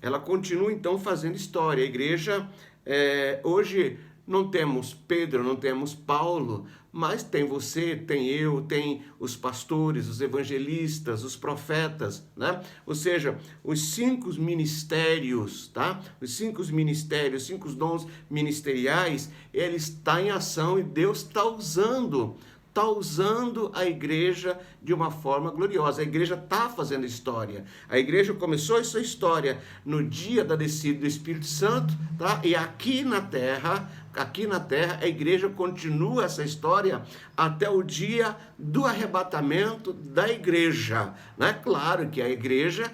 ela continua então fazendo história. A igreja, hoje não temos Pedro, não temos Paulo, mas tem você, tem eu, tem os pastores, os evangelistas, os profetas, né? Ou seja, os 5 ministérios, tá? Os 5 ministérios, 5 dons ministeriais, ele está em ação e Deus está usando a igreja de uma forma gloriosa. A igreja está fazendo história. A igreja começou essa história no dia da descida do Espírito Santo, tá? E aqui na terra, a igreja continua essa história até o dia do arrebatamento da igreja, né? Claro que a igreja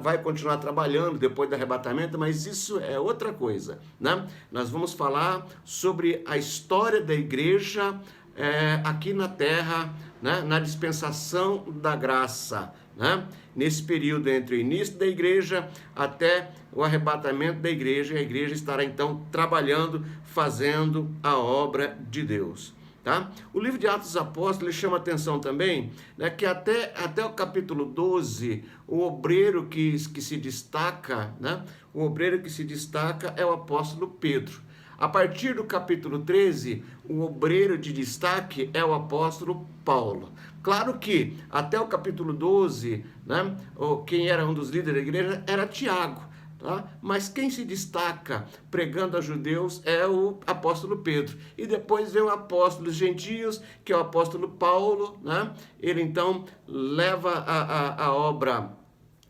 vai continuar trabalhando depois do arrebatamento, mas isso é outra coisa, né? Nós vamos falar sobre a história da igreja aqui na terra, né, na dispensação da graça, né, nesse período entre o início da igreja até o arrebatamento da igreja, e a igreja estará então trabalhando, fazendo a obra de Deus. Tá? O livro de Atos dos Apóstolos chama atenção também, né, que até o capítulo 12, o obreiro que se destaca, né, o obreiro que se destaca é o apóstolo Pedro. A partir do capítulo 13, o obreiro de destaque é o apóstolo Paulo. Claro que até o capítulo 12, né, quem era um dos líderes da igreja era Tiago. Tá? Mas quem se destaca pregando a judeus é o apóstolo Pedro. E depois vem o apóstolo gentios, que é o apóstolo Paulo, né? Ele então leva a obra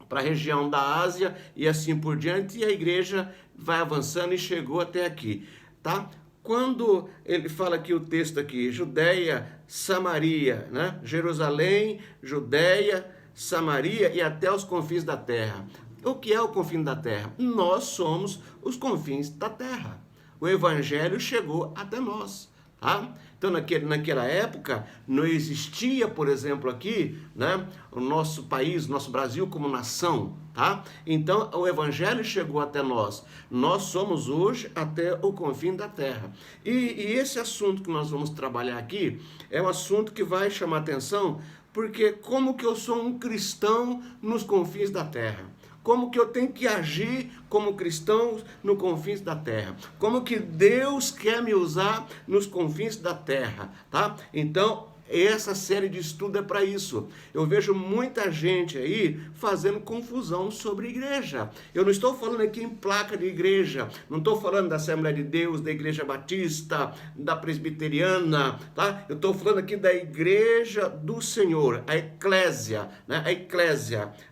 para a região da Ásia e assim por diante, e a igreja vai avançando e chegou até aqui, tá? Quando ele fala aqui o texto aqui, Judeia, Samaria, né? Jerusalém, Judeia, Samaria e até os confins da terra. O que é o confim da terra? Nós somos os confins da terra. O evangelho chegou até nós, tá? Então, naquela época, não existia, por exemplo, aqui, né, o nosso país, nosso Brasil como nação, tá? Então, o evangelho chegou até nós. Nós somos hoje até o confim da terra. E esse assunto que nós vamos trabalhar aqui é um assunto que vai chamar atenção, porque como que eu sou um cristão nos confins da terra? Como que eu tenho que agir como cristão nos confins da terra? Como que Deus quer me usar nos confins da terra, tá? Então, essa série de estudo é para isso. Eu vejo muita gente aí fazendo confusão sobre igreja. Eu não estou falando aqui em placa de igreja, não estou falando da Assembleia de Deus, da Igreja Batista, da Presbiteriana, tá? Eu estou falando aqui da Igreja do Senhor, a Eclésia, né?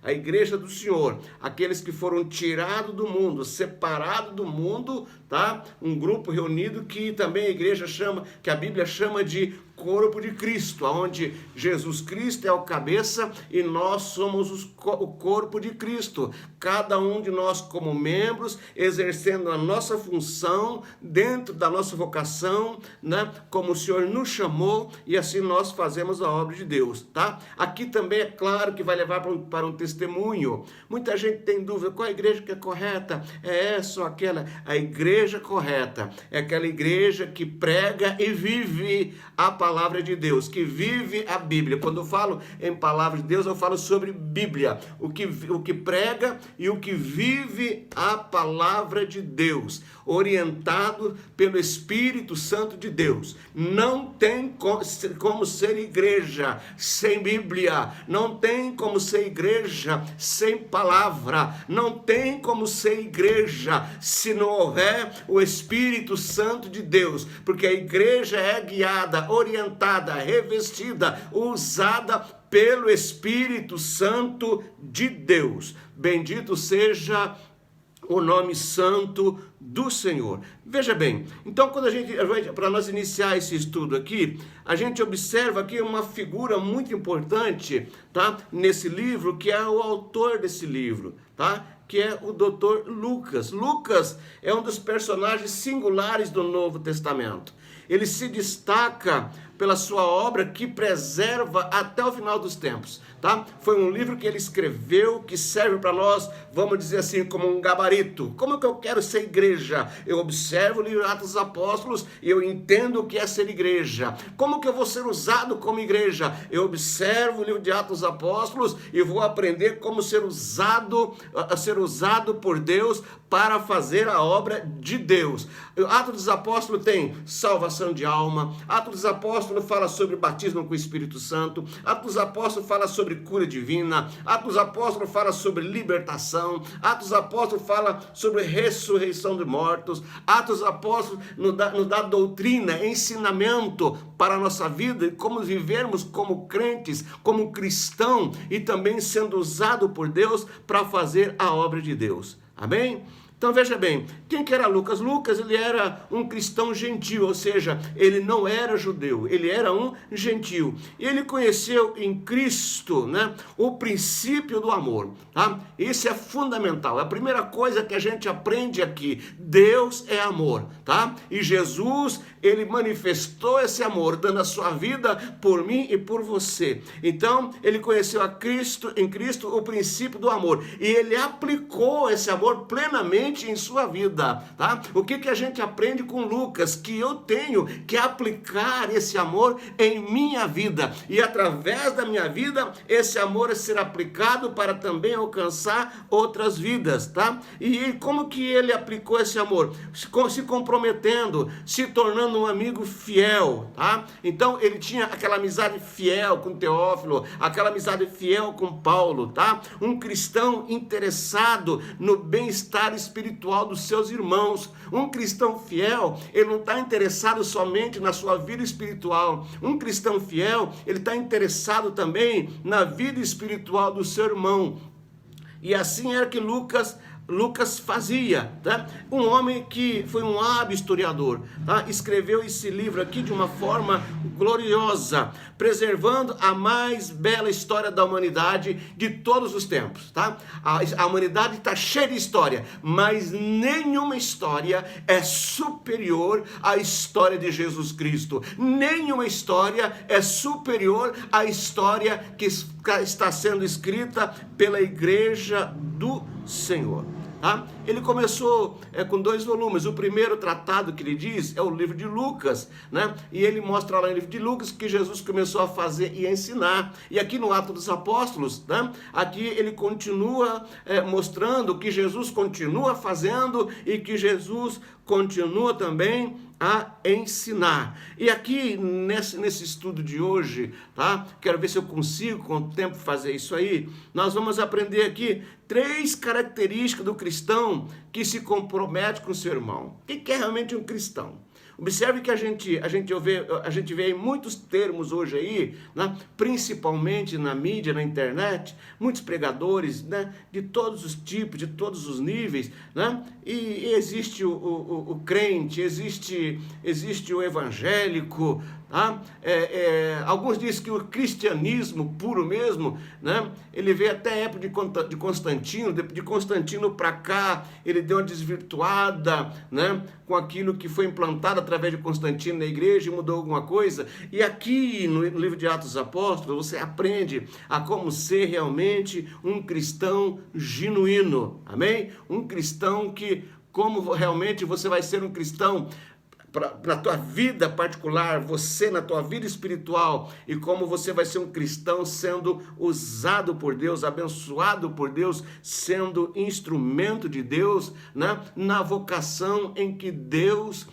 A Igreja do Senhor, aqueles que foram tirados do mundo, separados do mundo, tá? Um grupo reunido que também a igreja chama, que a Bíblia chama de corpo de Cristo, onde Jesus Cristo é o cabeça e nós somos o corpo de Cristo. Cada um de nós como membros, exercendo a nossa função dentro da nossa vocação, né? Como o Senhor nos chamou, e assim nós fazemos a obra de Deus, tá? Aqui também é claro que vai levar para um testemunho. Muita gente tem dúvida, qual a igreja que é correta? É essa ou aquela? A igreja correta é aquela igreja que prega e vive a palavra de Deus, que vive a Bíblia. Quando eu falo em palavra de Deus, eu falo sobre Bíblia, o que prega e o que vive a palavra de Deus, orientado pelo Espírito Santo de Deus. Não tem como ser igreja sem Bíblia, não tem como ser igreja sem palavra, não tem como ser igreja se não houver o Espírito Santo de Deus, porque a igreja é guiada, orientada, revestida, usada pelo Espírito Santo de Deus. Bendito seja o nome santo do Senhor. Veja bem, então para nós iniciar esse estudo aqui, a gente observa aqui uma figura muito importante, tá? Nesse livro, que é o autor desse livro, tá? Que é o Dr. Lucas. Lucas é um dos personagens singulares do Novo Testamento. Ele se destaca pela sua obra que preserva até o final dos tempos, tá? Foi um livro que ele escreveu que serve para nós, vamos dizer assim, como um gabarito. Como que eu quero ser igreja? Eu observo o livro de Atos dos Apóstolos e eu entendo o que é ser igreja. Como que eu vou ser usado como igreja? Eu observo o livro de Atos dos Apóstolos e vou aprender como ser usado por Deus para fazer a obra de Deus. Atos dos Apóstolos tem salvação de alma. Atos dos Apóstolos fala sobre batismo com o Espírito Santo. Atos dos Apóstolos fala sobre cura divina. Atos dos Apóstolos fala sobre libertação. Atos dos Apóstolos fala sobre ressurreição de mortos. Atos dos Apóstolos nos dá doutrina, ensinamento para a nossa vida e como vivermos como crentes, como cristão e também sendo usado por Deus para fazer a obra de Deus. Amém? Então veja bem, quem que era Lucas? Lucas, ele era um cristão gentil, ou seja, ele não era judeu, ele era um gentil. E ele conheceu em Cristo, né, o princípio do amor, tá? Isso é fundamental, é a primeira coisa que a gente aprende aqui. Deus é amor, tá? E Jesus, ele manifestou esse amor, dando a sua vida por mim e por você. Então, ele conheceu em Cristo o princípio do amor, e ele aplicou esse amor plenamente em sua vida, tá? O que a gente aprende com Lucas? Que eu tenho que aplicar esse amor em minha vida, e através da minha vida, esse amor é ser aplicado para também alcançar outras vidas, tá? E como que ele aplicou esse amor? Se comprometendo, se tornando um amigo fiel, tá? Então, ele tinha aquela amizade fiel com Teófilo, aquela amizade fiel com Paulo, tá? Um cristão interessado no bem-estar espiritual dos seus irmãos. Um cristão fiel, ele não está interessado somente na sua vida espiritual. Um cristão fiel, ele está interessado também na vida espiritual do seu irmão. E assim era que Lucas fazia, tá? Um homem que foi um hábil historiador, tá? Escreveu esse livro aqui de uma forma gloriosa, preservando a mais bela história da humanidade de todos os tempos, tá? A humanidade está cheia de história, mas nenhuma história é superior à história de Jesus Cristo. Nenhuma história é superior à história que está sendo escrita pela igreja do Senhor. Tá? Ele começou com 2 volumes. O primeiro tratado que ele diz é o livro de Lucas, né? E ele mostra lá no livro de Lucas que Jesus começou a fazer e a ensinar. E aqui no Atos dos Apóstolos, né? Aqui ele continua mostrando que Jesus continua fazendo e que Jesus continua também a ensinar. E aqui nesse estudo de hoje, tá? Quero ver se eu consigo com o tempo fazer isso aí. Nós vamos aprender aqui 3 características do cristão que se compromete com o seu irmão. O que é realmente um cristão? Observe que a gente vê muitos termos hoje aí, né? Principalmente na mídia, na internet, muitos pregadores, né? De todos os tipos, de todos os níveis, né? E existe o crente, existe o evangélico, tá? Alguns dizem que o cristianismo puro mesmo, né? Ele veio até a época de Constantino, de Constantino para cá, ele deu uma desvirtuada, né? Com aquilo que foi implantado através de Constantino na igreja e mudou alguma coisa. E aqui no livro de Atos dos Apóstolos, você aprende a como ser realmente um cristão genuíno, amém? Um cristão como realmente você vai ser um cristão na tua vida particular, você na tua vida espiritual, e como você vai ser um cristão sendo usado por Deus, abençoado por Deus, sendo instrumento de Deus, né? Na vocação em que Deus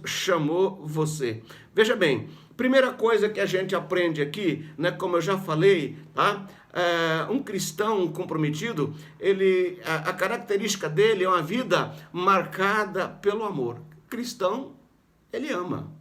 chamou você. Veja bem, primeira coisa que a gente aprende aqui, né, como eu já falei, tá? Um cristão comprometido, a característica dele é uma vida marcada pelo amor. Cristão, ele ama.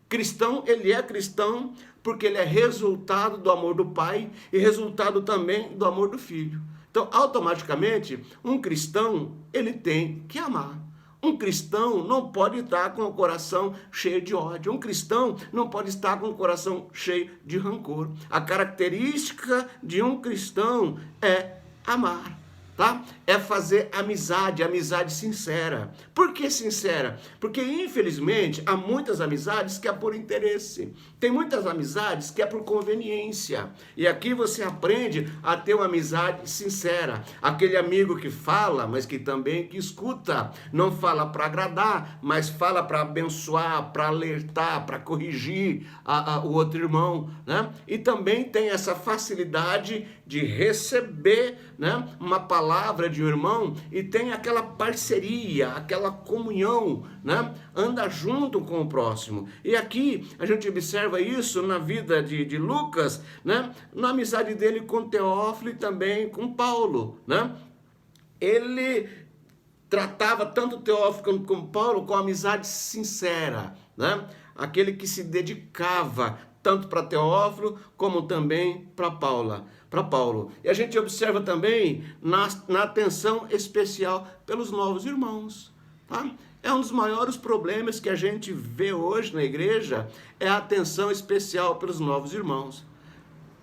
Cristão, ele é cristão porque ele é resultado do amor do Pai e resultado também do amor do Filho. Então, automaticamente, um cristão, ele tem que amar. Um cristão não pode estar com o coração cheio de ódio. Um cristão não pode estar com o coração cheio de rancor. A característica de um cristão é amar. tá? É fazer amizade, amizade sincera. Por que sincera? Porque, infelizmente, há muitas amizades que é por interesse. Tem muitas amizades que é por conveniência. E aqui você aprende a ter uma amizade sincera. Aquele amigo que fala, mas que também que escuta. Não fala para agradar, mas fala para abençoar, para alertar, para corrigir o outro irmão, né? E também tem essa facilidade de receber, né, uma palavra de um irmão e tem aquela parceria, aquela comunhão, né? Anda junto com o próximo. E aqui a gente observa isso na vida de Lucas, né? Na amizade dele com Teófilo e também com Paulo, né? Ele tratava tanto Teófilo como Paulo com amizade sincera, né? Aquele que se dedicava tanto para Teófilo como também para Paulo. E a gente observa também na atenção especial pelos novos irmãos, tá? É um dos maiores problemas que a gente vê hoje na igreja, é a atenção especial pelos novos irmãos.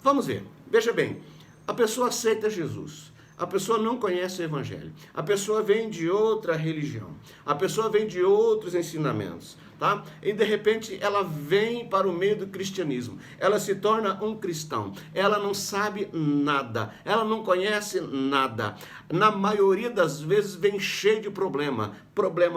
Vamos ver, veja bem, a pessoa aceita Jesus, a pessoa não conhece o evangelho, a pessoa vem de outra religião, a pessoa vem de outros ensinamentos, tá? E de repente ela vem para o meio do cristianismo, ela se torna um cristão, ela não sabe nada, ela não conhece nada, na maioria das vezes vem cheio de problema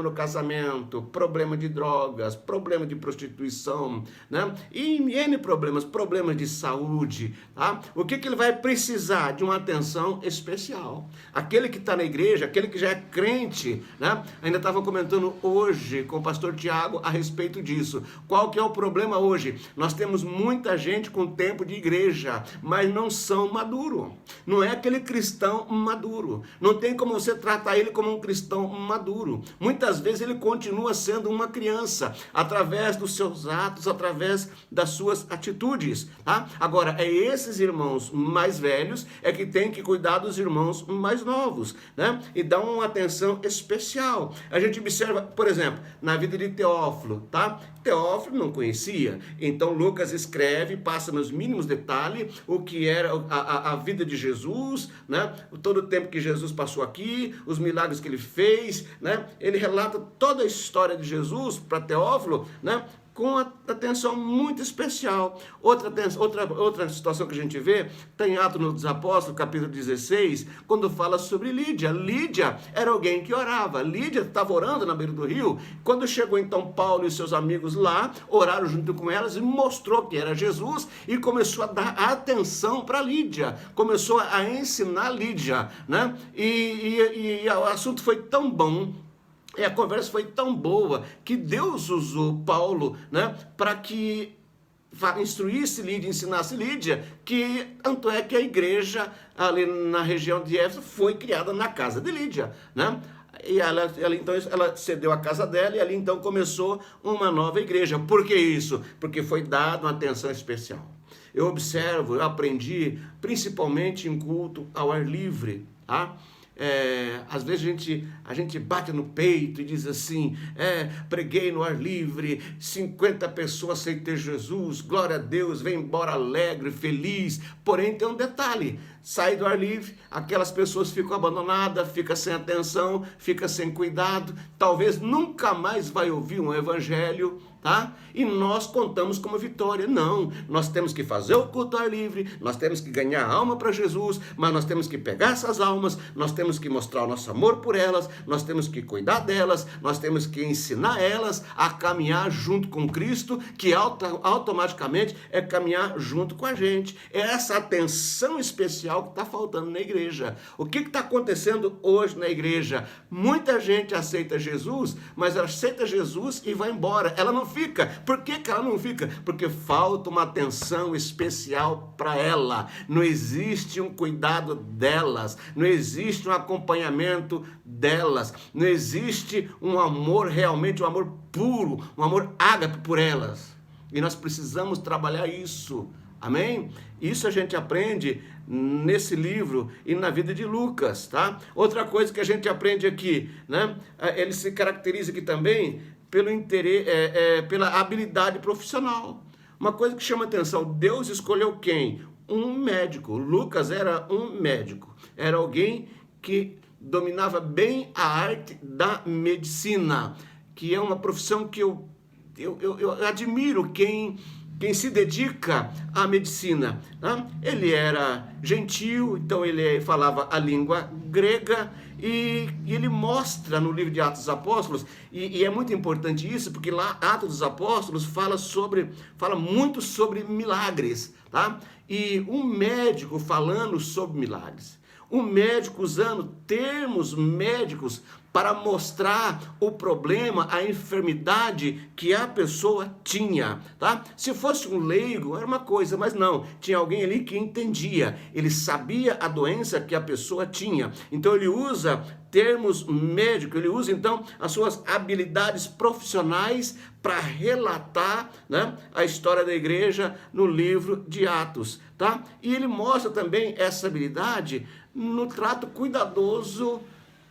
no casamento, problema de drogas, problema de prostituição, né? E N problemas de saúde, tá? O que ele vai precisar? De uma atenção especial. Aquele que está na igreja, aquele que já é crente, né? Ainda estava comentando hoje com o pastor Tiago a respeito disso. Qual que é o problema hoje? Nós temos muita gente com tempo de igreja, mas não são maduro. Não é aquele cristão maduro. Não tem como você tratar ele como um cristão maduro. Muitas vezes ele continua sendo uma criança, através dos seus atos, através das suas atitudes, tá? Agora, é esses irmãos mais velhos é que tem que cuidar dos irmãos mais novos, né? E dar uma atenção especial. A gente observa, por exemplo, na vida de Teófilo, tá? Teófilo não conhecia, então Lucas escreve, passa nos mínimos detalhes o que era a vida de Jesus, né? Todo o tempo que Jesus passou aqui, os milagres que ele fez, né? Ele relata toda a história de Jesus para Teófilo, né? Com atenção muito especial. Outra situação que a gente vê, tem Atos dos Apóstolos, capítulo 16, quando fala sobre Lídia. Lídia era alguém que orava. Lídia estava orando na beira do rio. Quando chegou então Paulo e seus amigos lá, oraram junto com elas e mostrou que era Jesus e começou a dar atenção para Lídia. Começou a ensinar Lídia, né? E o assunto foi tão bom, e a conversa foi tão boa que Deus usou Paulo, né, para que instruísse Lídia, ensinasse Lídia, que tanto é que a igreja ali na região de Éfeso foi criada na casa de Lídia, né? E então ela cedeu a casa dela e ali então começou uma nova igreja. Por que isso? Porque foi dada uma atenção especial. Eu observo, eu aprendi, principalmente em culto ao ar livre, tá? Às vezes a gente bate no peito e diz assim, preguei no ar livre, 50 pessoas aceitam Jesus, glória a Deus, vem embora alegre, feliz. Porém tem um detalhe, sai do ar livre, aquelas pessoas ficam abandonadas, ficam sem atenção, ficam sem cuidado, talvez nunca mais vai ouvir um evangelho, tá? E nós contamos como vitória. Não, nós temos que fazer o culto ao ar livre, nós temos que ganhar alma para Jesus, mas nós temos que pegar essas almas, nós temos que mostrar o nosso amor por elas, nós temos que cuidar delas, nós temos que ensinar elas a caminhar junto com Cristo, que automaticamente é caminhar junto com a gente. É essa atenção especial que está faltando na igreja. O que está acontecendo hoje na igreja? Muita gente aceita Jesus, mas ela aceita Jesus e vai embora. Ela não fica. Por que ela não fica? Porque falta uma atenção especial para ela. Não existe um cuidado delas. Não existe um acompanhamento delas. Não existe um amor realmente, um amor puro, um amor ágape por elas. E nós precisamos trabalhar isso. Amém? Isso a gente aprende nesse livro e na vida de Lucas, tá? Outra coisa que a gente aprende aqui, né? Ele se caracteriza aqui também pelo interesse, pela habilidade profissional. Uma coisa que chama atenção, Deus escolheu quem? Um médico. Lucas era um médico. Era alguém que dominava bem a arte da medicina, que é uma profissão que eu admiro quem se dedica à medicina. Né? Ele era gentil, então ele falava a língua grega, e ele mostra no livro de Atos dos Apóstolos, e é muito importante isso, porque lá Atos dos Apóstolos fala muito sobre milagres, tá? E um médico falando sobre milagres, um médico usando termos médicos para mostrar o problema, a enfermidade que a pessoa tinha, tá? Se fosse um leigo, era uma coisa, mas não, tinha alguém ali que entendia, ele sabia a doença que a pessoa tinha, então ele usa termos médicos, ele usa então as suas habilidades profissionais para relatar, né, a história da igreja no livro de Atos, tá? E ele mostra também essa habilidade no trato cuidadoso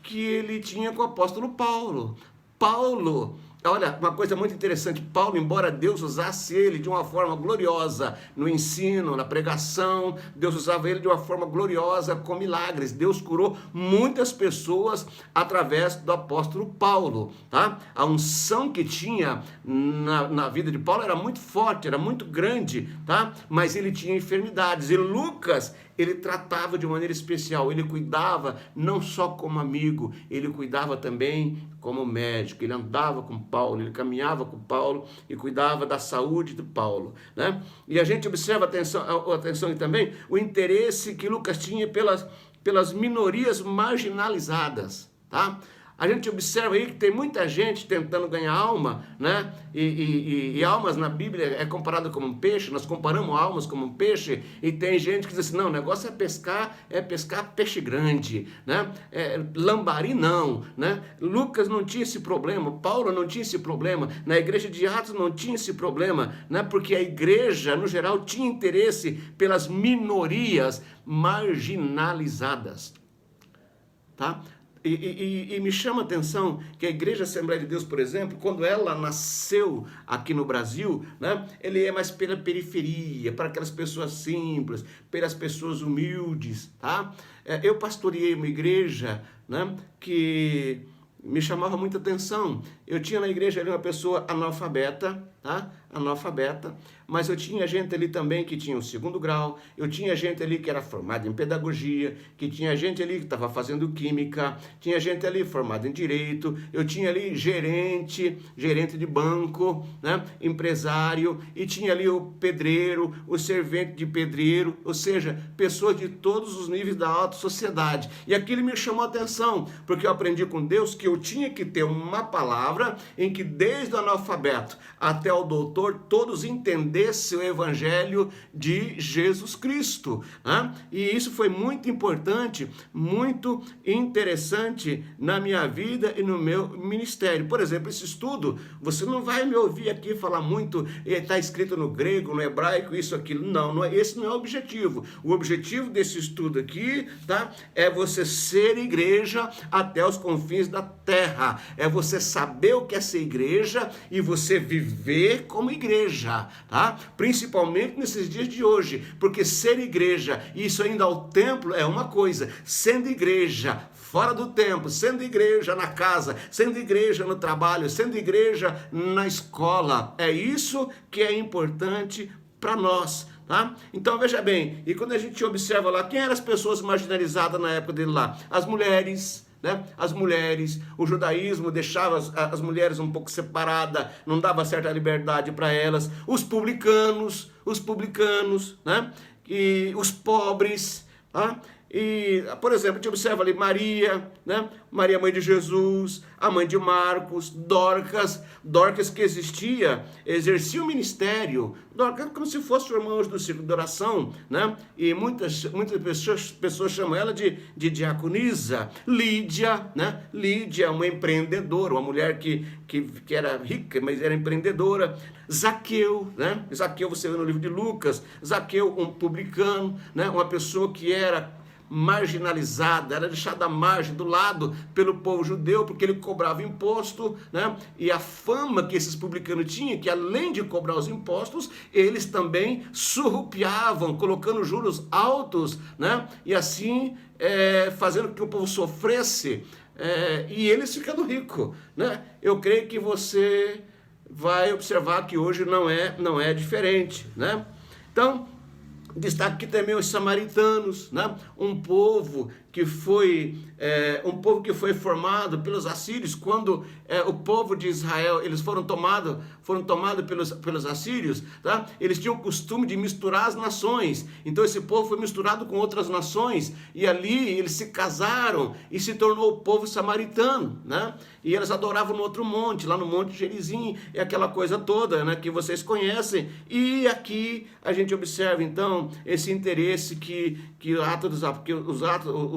que ele tinha com o apóstolo Paulo. Paulo, olha, uma coisa muito interessante, Paulo, embora Deus usasse ele de uma forma gloriosa no ensino, na pregação, Deus usava ele de uma forma gloriosa com milagres. Deus curou muitas pessoas através do apóstolo Paulo, tá? A unção que tinha na vida de Paulo era muito forte, era muito grande, tá? Mas ele tinha enfermidades. E Lucas, ele tratava de maneira especial, ele cuidava não só como amigo, ele cuidava também como médico, ele andava com Paulo, ele caminhava com Paulo e cuidava da saúde de Paulo, né? E a gente observa, atenção também, o interesse que Lucas tinha pelas minorias marginalizadas, tá? A gente observa aí que tem muita gente tentando ganhar alma, né? E almas na Bíblia é comparado como um peixe, nós comparamos almas como um peixe, e tem gente que diz assim, não, o negócio é pescar peixe grande, né? Lambari não, né? Lucas não tinha esse problema, Paulo não tinha esse problema, na igreja de Atos não tinha esse problema, né? Porque a igreja, no geral, tinha interesse pelas minorias marginalizadas, tá? E me chama a atenção que a Igreja Assembleia de Deus, por exemplo, quando ela nasceu aqui no Brasil, né, ele é mais pela periferia, para aquelas pessoas simples, pelas pessoas humildes, tá? Eu pastoreei uma igreja, né, que me chamava muita atenção. Eu tinha na igreja ali uma pessoa analfabeta, tá? Analfabeta, mas eu tinha gente ali também que tinha o 2º grau, eu tinha gente ali que era formada em pedagogia, que tinha gente ali que estava fazendo química, tinha gente ali formada em direito, eu tinha ali gerente de banco, né? Empresário, e tinha ali o pedreiro, o servente de pedreiro, ou seja, pessoas de todos os níveis da alta sociedade. E aquilo me chamou a atenção, porque eu aprendi com Deus que eu tinha que ter uma palavra em que desde o analfabeto até o doutor, todos entendessem o evangelho de Jesus Cristo, né? E isso foi muito importante, muito interessante na minha vida e no meu ministério. Por exemplo, esse estudo, você não vai me ouvir aqui falar muito, está escrito no grego, no hebraico, isso, aquilo. Não, esse não é o objetivo. O objetivo desse estudo aqui, tá? É você ser igreja até os confins da terra. É você saber o que é ser igreja e você viver como igreja, tá? Principalmente nesses dias de hoje, porque ser igreja, e isso ainda ao templo, é uma coisa, sendo igreja fora do templo, sendo igreja na casa, sendo igreja no trabalho, sendo igreja na escola, é isso que é importante para nós, tá? Então veja bem, e quando a gente observa lá, quem eram as pessoas marginalizadas na época dele lá? As mulheres, né? As mulheres, o judaísmo deixava as mulheres um pouco separadas, não dava certa liberdade para elas, os publicanos, né? E os pobres, tá? E, por exemplo, a gente observa ali Maria, né? Maria, mãe de Jesus, a mãe de Marcos, Dorcas que existia, exercia o ministério, Dorcas como se fosse o irmão do círculo de oração, né? E muitas pessoas chamam ela de diaconisa. Lídia, né? Lídia, uma empreendedora, uma mulher que era rica, mas era empreendedora. Zaqueu, né? Zaqueu você vê no livro de Lucas, Zaqueu, um publicano, né? Uma pessoa que era marginalizada, era deixada à margem, do lado, pelo povo judeu, porque ele cobrava imposto, né? E a fama que esses publicanos tinham, que além de cobrar os impostos, eles também surrupiavam, colocando juros altos, né? E assim, fazendo com que o povo sofresse, e eles ficando ricos, né? Eu creio que você vai observar que hoje não é diferente, né? Então, destaque aqui também os samaritanos, né? Um povo que foi formado pelos assírios quando o povo de Israel eles foram tomados pelos assírios, tá? Eles tinham o costume de misturar as nações. Então esse povo foi misturado com outras nações e ali eles se casaram e se tornou o povo samaritano, né? E eles adoravam no outro monte, lá no Monte Gerizim, e aquela coisa toda, né, que vocês conhecem. E aqui a gente observa então esse interesse que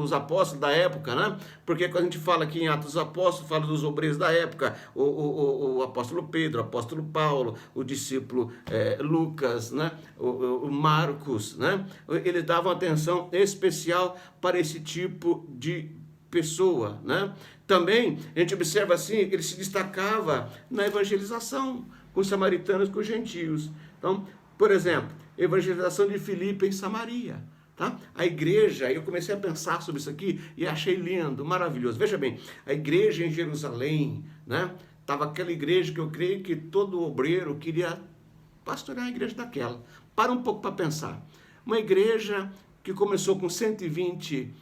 os apóstolos da época, né? Porque quando a gente fala aqui em Atos dos Apóstolos, fala dos obreiros da época, o apóstolo Pedro, o apóstolo Paulo, o discípulo Lucas, né? O Marcos, né? Eles davam atenção especial para esse tipo de pessoa, né? Também a gente observa assim que ele se destacava na evangelização com os samaritanos, com os gentios. Então, por exemplo, evangelização de Filipe em Samaria. Tá? A igreja, eu comecei a pensar sobre isso aqui e achei lindo, maravilhoso. Veja bem, a igreja em Jerusalém, né? Tava aquela igreja que eu creio que todo obreiro queria pastorear a igreja daquela. Para um pouco para pensar. Uma igreja que começou com 120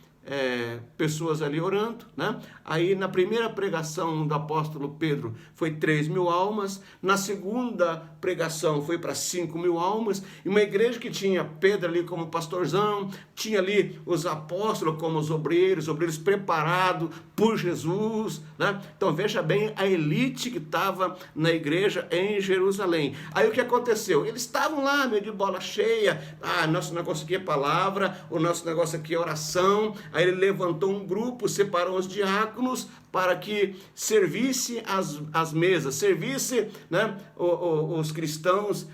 pessoas ali orando, né? Aí na primeira pregação do apóstolo Pedro foi 3.000 almas, na segunda pregação foi para 5.000 almas, e uma igreja que tinha Pedro ali como pastorzão, tinha ali os apóstolos como os obreiros preparados por Jesus, né? Então veja bem a elite que estava na igreja em Jerusalém. Aí o que aconteceu? Eles estavam lá meio de bola cheia, nosso negócio aqui é palavra, o nosso negócio aqui é oração. Aí ele levantou um grupo, separou os diáconos para que servisse as mesas, servisse, né, os cristãos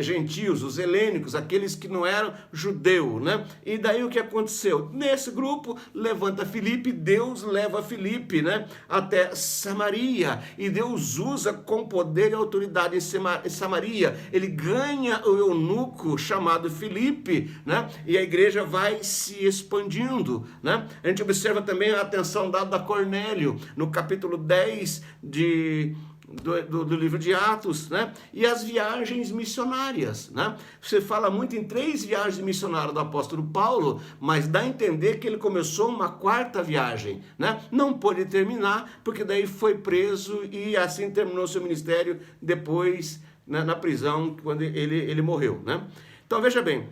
gentios, os helênicos, aqueles que não eram judeus, né? E daí o que aconteceu? Nesse grupo levanta Filipe, Deus leva Filipe, né, até Samaria, e Deus usa com poder e autoridade em Samaria. Ele ganha o eunuco chamado Filipe, né? E a igreja vai se expandindo, né? A gente observa também a atenção dada a Cornélio no capítulo 10 do livro de Atos, né? E as viagens missionárias, né? Você fala muito em 3 viagens missionárias do apóstolo Paulo, mas dá a entender que ele começou uma 4ª viagem, né? Não pôde terminar, porque daí foi preso e assim terminou seu ministério depois, né, na prisão, quando ele morreu, né? Então veja bem,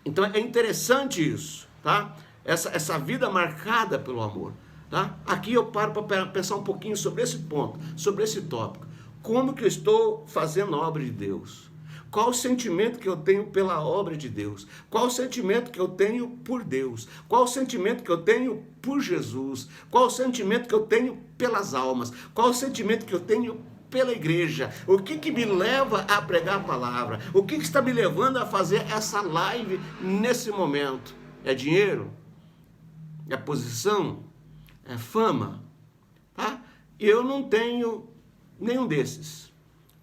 então é interessante isso, tá? Essa vida marcada pelo amor. Tá? Aqui eu paro para pensar um pouquinho sobre esse ponto, sobre esse tópico. Como que eu estou fazendo a obra de Deus? Qual o sentimento que eu tenho pela obra de Deus? Qual o sentimento que eu tenho por Deus? Qual o sentimento que eu tenho por Jesus? Qual o sentimento que eu tenho pelas almas? Qual o sentimento que eu tenho pela igreja? O que me leva a pregar a palavra? O que está me levando a fazer essa live nesse momento? É dinheiro? É posição? É fama, tá? Eu não tenho nenhum desses.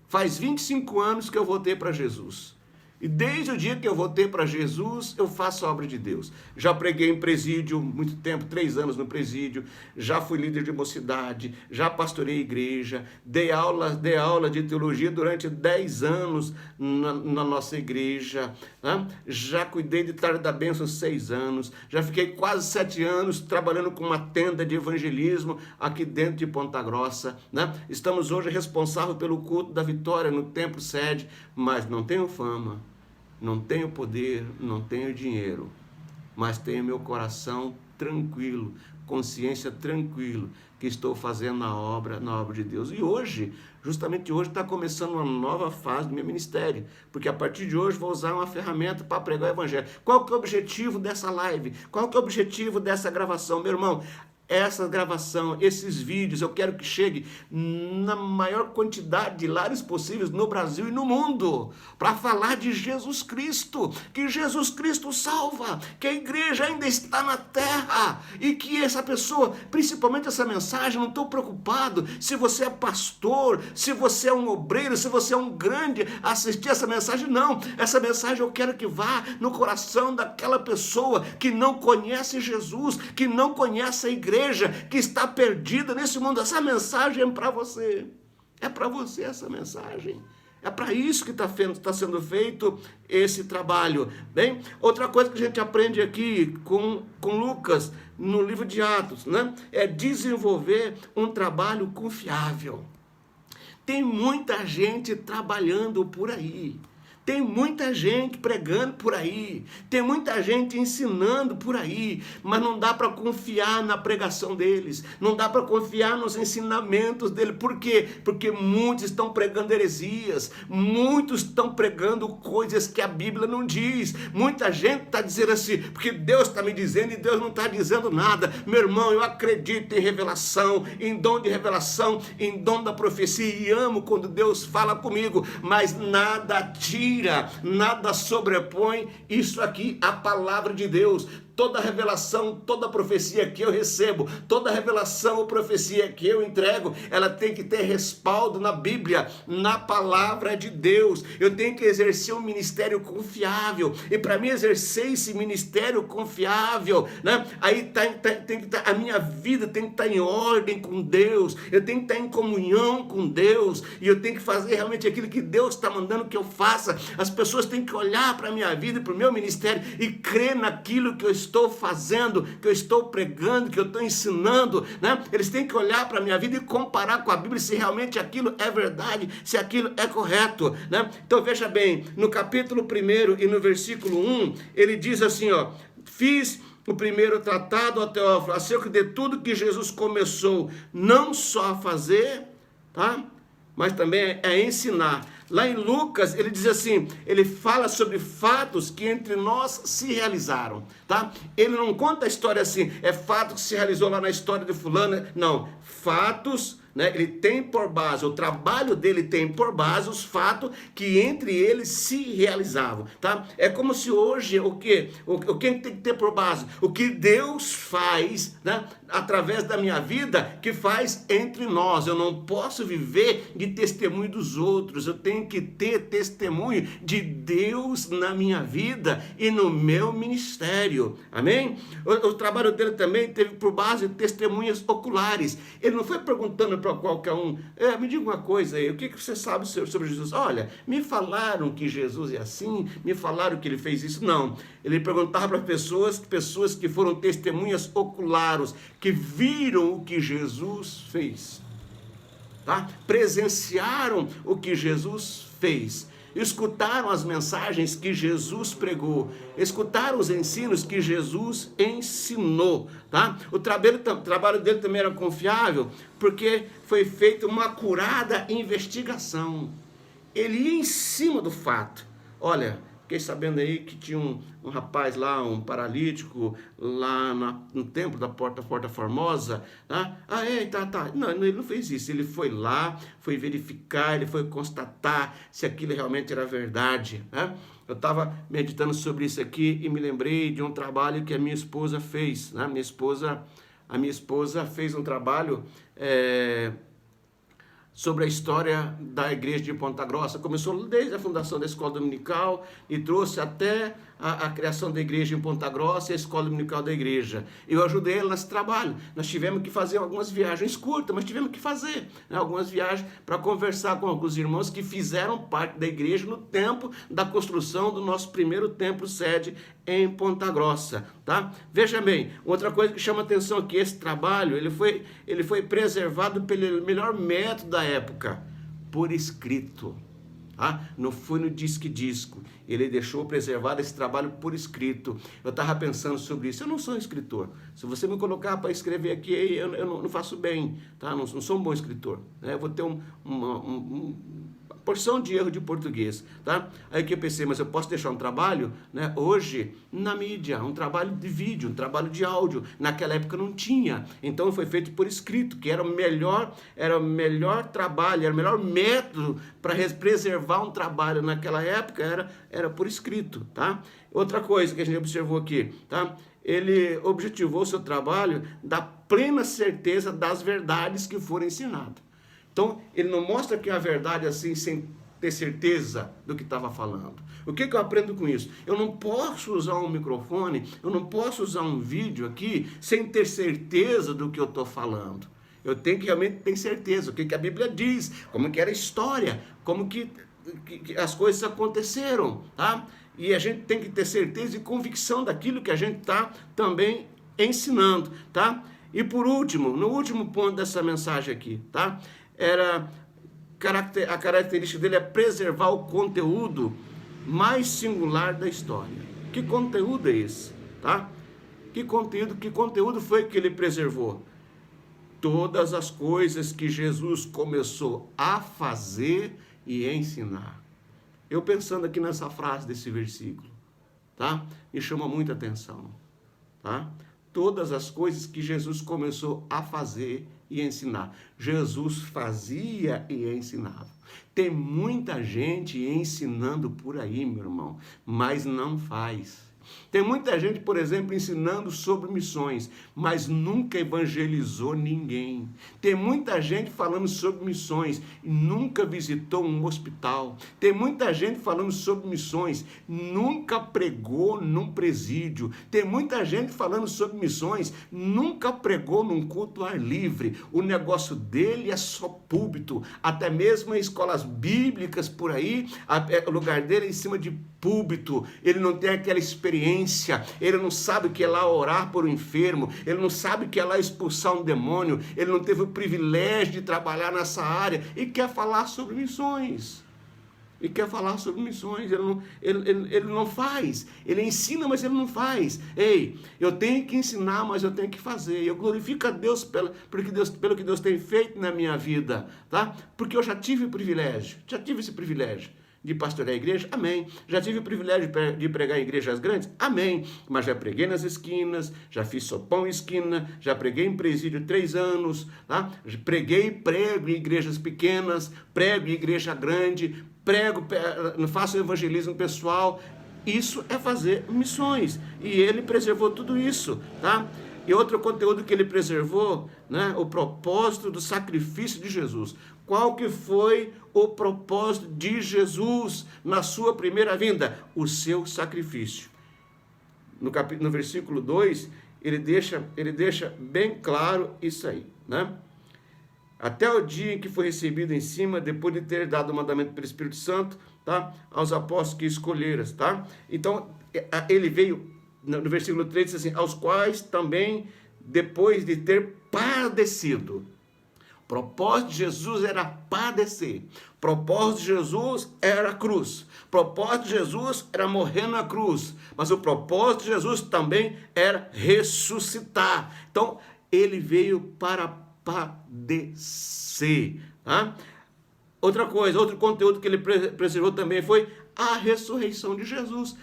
Faz 25 anos que eu voltei para Jesus. E desde o dia que eu voltei para Jesus, eu faço a obra de Deus. Já preguei em presídio muito tempo, 3 anos no presídio, já fui líder de mocidade, já pastorei igreja, dei aula de teologia durante 10 anos na nossa igreja, né? Já cuidei de Tarde da Bênção 6 anos, já fiquei quase 7 anos trabalhando com uma tenda de evangelismo aqui dentro de Ponta Grossa, né? Estamos hoje responsáveis pelo culto da vitória no templo sede, mas não tenho fama. Não tenho poder, não tenho dinheiro, mas tenho meu coração tranquilo, consciência tranquilo, que estou fazendo a obra de Deus. E hoje, justamente hoje, está começando uma nova fase do meu ministério, porque a partir de hoje vou usar uma ferramenta para pregar o evangelho. Qual que é o objetivo dessa live? Qual que é o objetivo dessa gravação? Meu irmão, essa gravação, esses vídeos, eu quero que chegue na maior quantidade de lares possíveis no Brasil e no mundo, para falar de Jesus Cristo, que Jesus Cristo salva, que a igreja ainda está na terra, e que essa pessoa, principalmente essa mensagem, não estou preocupado se você é pastor, se você é um obreiro, se você é um grande, assistir essa mensagem, não, essa mensagem eu quero que vá no coração daquela pessoa que não conhece Jesus, que não conhece a igreja, que está perdida nesse mundo. Essa mensagem é para você. É para você essa mensagem. É para isso que está sendo feito esse trabalho. Bem, outra coisa que a gente aprende aqui com Lucas, no livro de Atos, né? É desenvolver um trabalho confiável. Tem muita gente trabalhando por aí. Tem muita gente pregando por aí, tem muita gente ensinando por aí, mas não dá para confiar na pregação deles, não dá para confiar nos ensinamentos dele. Por quê? Porque muitos estão pregando heresias, muitos estão pregando coisas que a Bíblia não diz. Muita gente está dizendo assim, porque Deus está me dizendo e Deus não está dizendo nada. Meu irmão, eu acredito em revelação, em dom de revelação, em dom da profecia, e amo quando Deus fala comigo, mas nada tira, nada sobrepõe isso aqui, a palavra de Deus. Toda revelação, toda profecia que eu recebo, toda revelação ou profecia que eu entrego, ela tem que ter respaldo na Bíblia, na palavra de Deus. Eu tenho que exercer um ministério confiável, e para mim exercer esse ministério confiável, né? Aí tem que a minha vida tem que estar em ordem com Deus, eu tenho que estar em comunhão com Deus, e eu tenho que fazer realmente aquilo que Deus está mandando que eu faça. As pessoas têm que olhar para a minha vida e para o meu ministério e crer naquilo que eu estou fazendo, que eu estou pregando, que eu estou ensinando, né? Eles têm que olhar para a minha vida e comparar com a Bíblia se realmente aquilo é verdade, se aquilo é correto, né? Então veja bem, no capítulo 1 e no versículo 1, ele diz assim, ó: fiz o primeiro tratado, ó Teófilo, acerca de tudo que Jesus começou não só a fazer, tá? Mas também a ensinar. Lá em Lucas, ele diz assim, ele fala sobre fatos que entre nós se realizaram, tá? Ele não conta a história assim, é fato que se realizou lá na história de fulano, não, fatos, né? Ele tem por base, o trabalho dele tem por base os fatos que entre eles se realizavam, tá? É como se hoje, o que tem que ter por base? O que Deus faz, né? Através da minha vida, que faz entre nós. Eu não posso viver de testemunho dos outros, eu tenho que ter testemunho de Deus na minha vida e no meu ministério, amém? O trabalho dele também teve por base testemunhas oculares. Ele não foi perguntando para qualquer um, me diga uma coisa aí, o que você sabe sobre Jesus? Olha, me falaram que Jesus é assim, me falaram que ele fez isso. Não, ele perguntava para pessoas que foram testemunhas oculares, que viram o que Jesus fez, tá? Presenciaram o que Jesus fez, escutaram as mensagens que Jesus pregou, escutaram os ensinos que Jesus ensinou, tá? O trabalho dele também era confiável, porque foi feita uma acurada investigação. Ele ia em cima do fato. Olha, fiquei sabendo aí que tinha um rapaz lá, um paralítico, lá no templo da Porta Formosa, tá? Tá. Não, ele não fez isso. Ele foi lá, foi verificar, ele foi constatar se aquilo realmente era verdade, né? Eu estava meditando sobre isso aqui e me lembrei de um trabalho que a minha esposa fez, né? A minha esposa fez um trabalho sobre a história da igreja de Ponta Grossa. Começou desde a fundação da escola dominical e trouxe até a criação da igreja em Ponta Grossa e a escola dominical da igreja. Eu ajudei ela nesse trabalho. Nós tivemos que fazer algumas viagens curtas, mas tivemos que fazer, né, algumas viagens para conversar com alguns irmãos que fizeram parte da igreja no tempo da construção do nosso primeiro templo sede em Ponta Grossa, tá? Veja bem, outra coisa que chama atenção aqui, esse trabalho, ele foi preservado pelo melhor método da época, por escrito. Não foi no disco, ele deixou preservado esse trabalho por escrito. Eu estava pensando sobre isso, eu não sou escritor, se você me colocar para escrever aqui, eu não faço bem, tá? Não sou um bom escritor, né? Eu vou ter porção de erro de português, tá? Aí que eu pensei, mas eu posso deixar um trabalho, né, hoje na mídia, um trabalho de vídeo, um trabalho de áudio. Naquela época não tinha, então foi feito por escrito, que era o melhor trabalho, era o melhor método para preservar um trabalho naquela época, era por escrito, tá? Outra coisa que a gente observou aqui, tá? Ele objetivou o seu trabalho da plena certeza das verdades que foram ensinadas. Então, ele não mostra que a verdade assim, sem ter certeza do que estava falando. O que eu aprendo com isso? Eu não posso usar um microfone, eu não posso usar um vídeo aqui sem ter certeza do que eu estou falando. Eu tenho que realmente ter certeza, o que a Bíblia diz, como que era a história, como que as coisas aconteceram, tá? E a gente tem que ter certeza e convicção daquilo que a gente está também ensinando, tá? E por último, no último ponto dessa mensagem aqui, tá? A característica dele é preservar o conteúdo mais singular da história. Que conteúdo é esse, tá? Que conteúdo foi que ele preservou? Todas as coisas que Jesus começou a fazer e ensinar. Eu pensando aqui nessa frase desse versículo, tá? Me chama muita atenção, tá? Todas as coisas que Jesus começou a fazer e ensinar. Jesus fazia e ensinava. Tem muita gente ensinando por aí, meu irmão, mas não faz. Tem muita gente, por exemplo, ensinando sobre missões, mas nunca evangelizou ninguém. Tem muita gente falando sobre missões e nunca visitou um hospital. Tem muita gente falando sobre missões, nunca pregou num presídio. Tem muita gente falando sobre missões, nunca pregou num culto ao ar livre. O negócio dele é só púlpito, até mesmo em escolas bíblicas por aí, o lugar dele é em cima de púlpito. Ele não tem aquela experiência, ele não sabe o que é lá orar por um enfermo, ele não sabe o que é lá expulsar um demônio, ele não teve o privilégio de trabalhar nessa área e quer falar sobre missões. Ele não faz. Ele ensina, mas ele não faz. Ei, eu tenho que ensinar, mas eu tenho que fazer. Eu glorifico a Deus pelo que Deus tem feito na minha vida, tá? Porque eu já tive esse privilégio de pastorear a igreja, amém. Já tive o privilégio de pregar em igrejas grandes, amém. Mas já preguei nas esquinas, já fiz sopão em esquina, já preguei em presídio 3 anos, tá? Prego em igrejas pequenas, prego em igreja grande, faço evangelismo pessoal. Isso é fazer missões. E ele preservou tudo isso, tá? E outro conteúdo que ele preservou, né, o propósito do sacrifício de Jesus. Qual que foi o propósito de Jesus na sua primeira vinda? O seu sacrifício. No versículo 2, ele deixa bem claro isso aí, né? Até o dia em que foi recebido em cima, depois de ter dado o mandamento pelo Espírito Santo, tá? Aos apóstolos que escolheras, tá? Então, ele veio, no versículo 3, diz assim, aos quais também, depois de ter padecido. O propósito de Jesus era padecer. O propósito de Jesus era a cruz. O propósito de Jesus era morrer na cruz. Mas o propósito de Jesus também era ressuscitar. Então, ele veio para padecer. Tá? Outra coisa, outro conteúdo que ele preservou também foi a ressurreição de Jesus.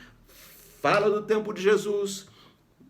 Fala do tempo de Jesus,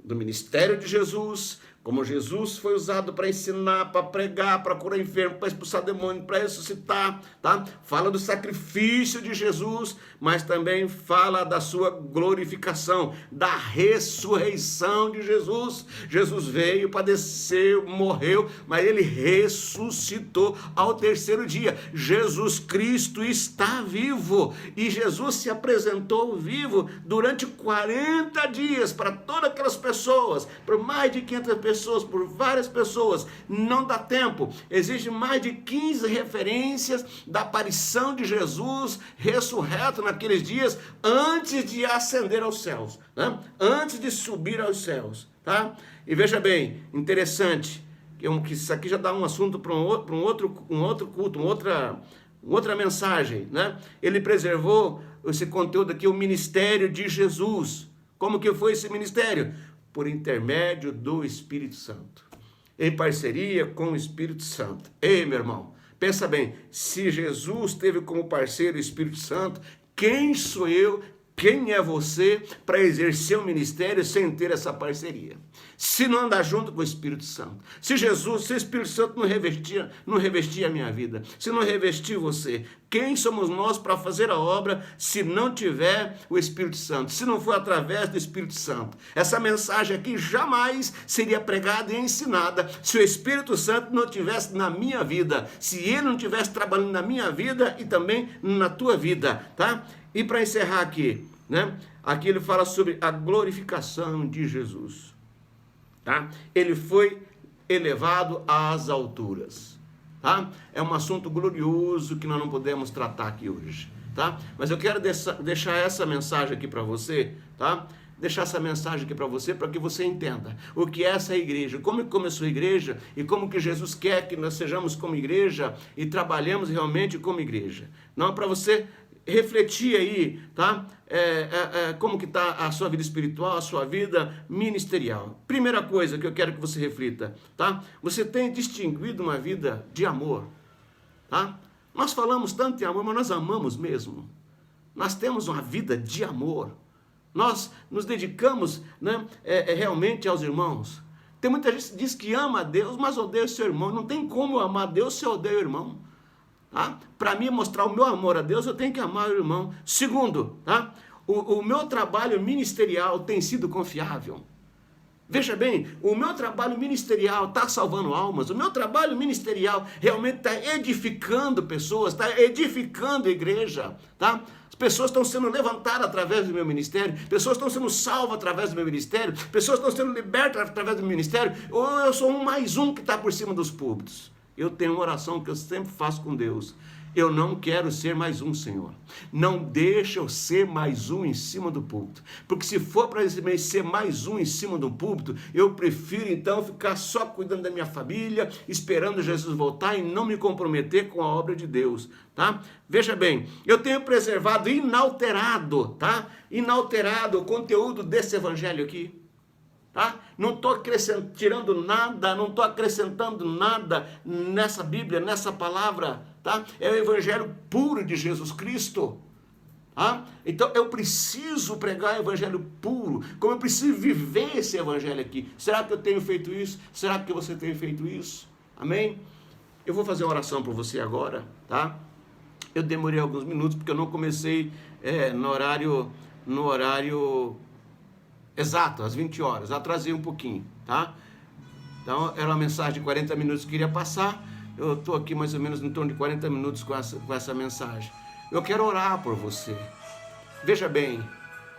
do ministério de Jesus, como Jesus foi usado para ensinar, para pregar, para curar enfermo, para expulsar demônio, para ressuscitar, tá? Fala do sacrifício de Jesus, mas também fala da sua glorificação, da ressurreição de Jesus. Jesus veio, padeceu, morreu, mas ele ressuscitou ao 3º dia. Jesus Cristo está vivo e Jesus se apresentou vivo durante 40 dias para todas aquelas pessoas, por mais de 500 pessoas, por várias pessoas, não dá tempo. Existem mais de 15 referências da aparição de Jesus ressurreto naqueles dias, antes de ascender aos céus, né? Antes de subir aos céus, tá? E veja bem, interessante, que isso aqui já dá um assunto para um outro culto, outra mensagem, né? Ele preservou esse conteúdo aqui, o ministério de Jesus. Como que foi esse ministério? Por intermédio do Espírito Santo, em parceria com o Espírito Santo. Ei, meu irmão, Pensa bem, se Jesus teve como parceiro o Espírito Santo, quem sou eu, quem é você para exercer o ministério sem ter essa parceria? Se não andar junto com o Espírito Santo, se o Espírito Santo não revestia a minha vida, se não revestir você, quem somos nós para fazer a obra se não tiver o Espírito Santo, se não for através do Espírito Santo? Essa mensagem aqui jamais seria pregada e ensinada se o Espírito Santo não estivesse na minha vida, se ele não estivesse trabalhando na minha vida e também na tua vida, tá? E para encerrar aqui, né? Aqui ele fala sobre a glorificação de Jesus. Tá? Ele foi elevado às alturas. Tá? É um assunto glorioso que nós não podemos tratar aqui hoje. Tá? Mas eu quero deixar essa mensagem aqui para você, tá? Deixar essa mensagem aqui para você, para que você entenda o que é essa igreja, como começou a igreja e como que Jesus quer que nós sejamos como igreja e trabalhemos realmente como igreja. Não, para você refletir aí, tá? Como que está a sua vida espiritual, a sua vida ministerial. Primeira coisa que eu quero que você reflita, tá? Você tem distinguido uma vida de amor, tá? Nós falamos tanto em amor, mas nós amamos mesmo. Nós temos uma vida de amor. Nós nos dedicamos, né, realmente aos irmãos. Tem muita gente que diz que ama a Deus, mas odeia o seu irmão. Não tem como amar a Deus se eu odeio o irmão. Tá? Para mim mostrar o meu amor a Deus, eu tenho que amar o irmão. Segundo, tá? O meu trabalho ministerial tem sido confiável. Veja bem, o meu trabalho ministerial está salvando almas, o meu trabalho ministerial realmente está edificando pessoas, está edificando a igreja, tá? As pessoas estão sendo levantadas através do meu ministério, pessoas estão sendo salvas através do meu ministério, pessoas estão sendo libertas através do meu ministério, ou eu sou mais um que está por cima dos púlpitos. Eu tenho uma oração que eu sempre faço com Deus. Eu não quero ser mais um, Senhor. Não deixa eu ser mais um em cima do púlpito. Porque se for para ser mais um em cima do púlpito, eu prefiro então ficar só cuidando da minha família, esperando Jesus voltar e não me comprometer com a obra de Deus, tá? Veja bem, eu tenho preservado inalterado, tá? Inalterado o conteúdo desse evangelho aqui. Tá? Não estou tirando nada, não estou acrescentando nada nessa Bíblia, nessa palavra, tá? É o evangelho puro de Jesus Cristo. Tá? Então eu preciso pregar o evangelho puro, como eu preciso viver esse evangelho aqui. Será que eu tenho feito isso? Será que você tem feito isso? Amém? Eu vou fazer uma oração para você agora, tá? Eu demorei alguns minutos porque eu não comecei no horário exato, às 20 horas, atrasei um pouquinho, tá? Então, era uma mensagem de 40 minutos que eu queria passar, eu estou aqui mais ou menos em torno de 40 minutos com essa mensagem. Eu quero orar por você. Veja bem,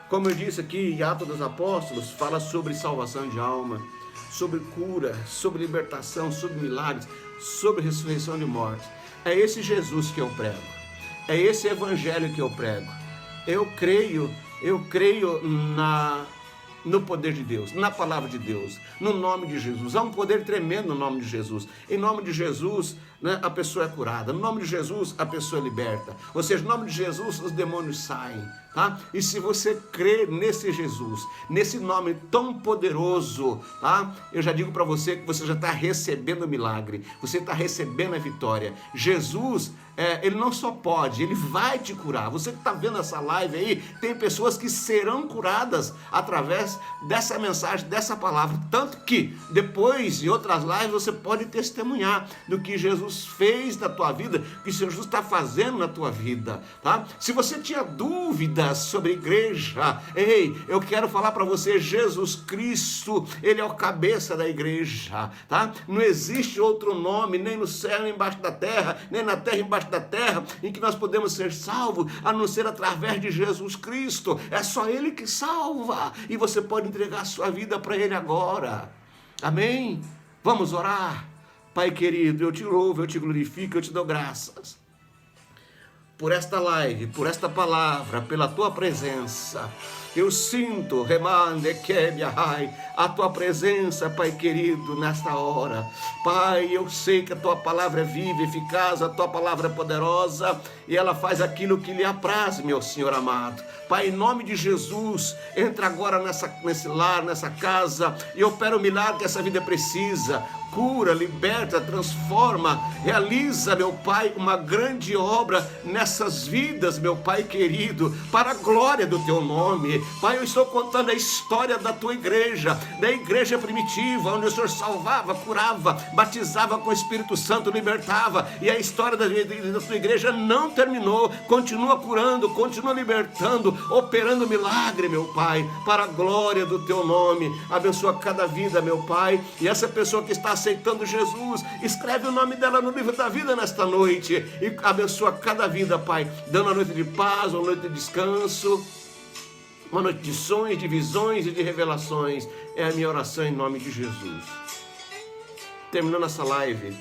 como eu disse aqui, em Atos dos Apóstolos, fala sobre salvação de alma, sobre cura, sobre libertação, sobre milagres, sobre ressurreição de mortos. É esse Jesus que eu prego, é esse evangelho que eu prego. Eu creio no poder de Deus, na palavra de Deus, no nome de Jesus. Há um poder tremendo no nome de Jesus. Em nome de Jesus, né, a pessoa é curada. No nome de Jesus, a pessoa é liberta. Ou seja, no nome de Jesus, os demônios saem. Tá? E se você crê nesse Jesus, nesse nome tão poderoso, tá? Eu já digo para você que você já está recebendo o milagre, você está recebendo a vitória. Jesus, ele não só pode, ele vai te curar. Você que está vendo essa live aí, tem pessoas que serão curadas através dessa mensagem, dessa palavra. Tanto que depois, em outras lives, você pode testemunhar do que Jesus fez na tua vida, o que Jesus está fazendo na tua vida. Tá? Se você tinha dúvida sobre a igreja, ei, eu quero falar para você, Jesus Cristo, ele é o cabeça da igreja, tá? Não existe outro nome, nem no céu, nem embaixo da terra, nem na terra, embaixo da terra, em que nós podemos ser salvos, a não ser através de Jesus Cristo. É só ele que salva, e você pode entregar a sua vida para ele agora. Amém? Vamos orar? Pai querido, eu te louvo, eu te glorifico, eu te dou graças por esta live, por esta palavra, pela tua presença. Eu sinto, remande, quebiahai, a tua presença, Pai querido, nesta hora. Pai, eu sei que a tua palavra é viva, eficaz, a tua palavra é poderosa e ela faz aquilo que lhe apraz, meu Senhor amado. Pai, em nome de Jesus, entra agora nesse lar, nessa casa e opera o milagre que essa vida precisa. Cura, liberta, transforma, realiza, meu Pai, uma grande obra nessas vidas, meu Pai querido, para a glória do teu nome. Pai, eu estou contando a história da tua igreja, da igreja primitiva, onde o Senhor salvava, curava, batizava com o Espírito Santo, libertava, e a história da tua igreja não terminou, continua curando, continua libertando, operando milagre, meu Pai, para a glória do teu nome. Abençoa cada vida, meu Pai, e essa pessoa que está aceitando Jesus, escreve o nome dela no livro da vida nesta noite e abençoa cada vida, Pai, dando uma noite de paz, uma noite de descanso, uma noite de sonhos, de visões e de revelações. É a minha oração em nome de Jesus. Terminando essa live,